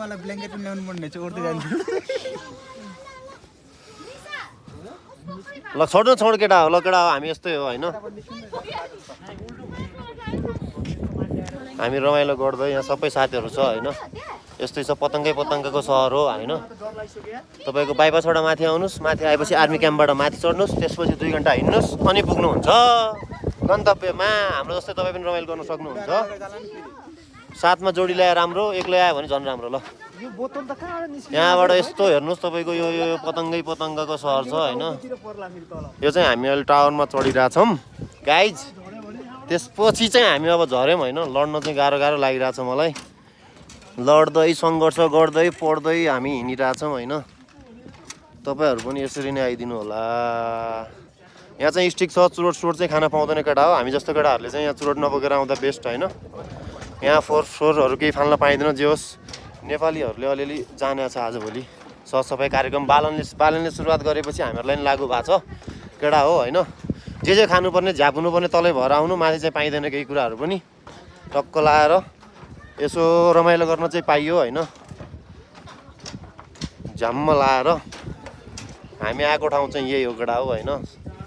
मलाई ब्ल्याङ्केट पनि ल्याउनु पर्ने छ उड्दै जान्छ ल छोड केटा हो ल केटा हो हामी यस्तै हो होइन हामी रमाइलो गर्दै यहाँ सबै साथीहरू छ होइन यस्तै छ पतङ्गको सहर हो होइन तपाईँको बाइपासबाट माथि आउनुहोस् माथि आएपछि आर्मी क्याम्पबाट माथि चढ्नुहोस् त्यसपछि 2 घन्टा हिँड्नुहोस् अनि पुग्नुहुन्छ गन्तव्यमा हाम्रो जस्तै तपाईँ पनि रमाइलो गर्न सक्नुहुन्छ साथमा जोडी ल्याएर राम्रो एक्लै आयो भने झन् राम्रो ल यहाँबाट यस्तो हेर्नुहोस् तपाईँको यो पतङ्गको सहर छ होइन यो चाहिँ हामी अहिले टावरमा चढिरहेछौँ गाइज त्यसपछि चाहिँ हामी अब झऱ्यौँ होइन लड्न चाहिँ गाह्रो लागिरहेछ मलाई लड्दै सङ्घर्ष गर्दै पढ्दै हामी हिँडिरहेछौँ होइन तपाईँहरू पनि यसरी नै आइदिनु होला यहाँ चाहिँ स्टिक छ चुरोट चाहिँ खान पाउँदैन केटा हो हामी जस्तो केटाहरूले चाहिँ यहाँ चुरोट नबोकेर आउँदा बेस्ट होइन यहाँ फोहोरहरू केही फाल्न पाइँदैन जे होस् नेपालीहरूले अलिअलि जाने छ आजभोलि सरसफाइ कार्यक्रम बालनले सुरुवात गरेपछि हामीहरूलाई पनि लागु भएको छ केटा हो होइन जे खानुपर्ने झ्यापुनुपर्ने तलै भएर आउनु माथि चाहिँ पाइँदैन केही कुराहरू पनि टक्क लाएर यसो रमाइलो गर्न चाहिँ पाइयो होइन झ्याम्म लाएर हामी आएको ठाउँ चाहिँ यही हो केटा हो होइन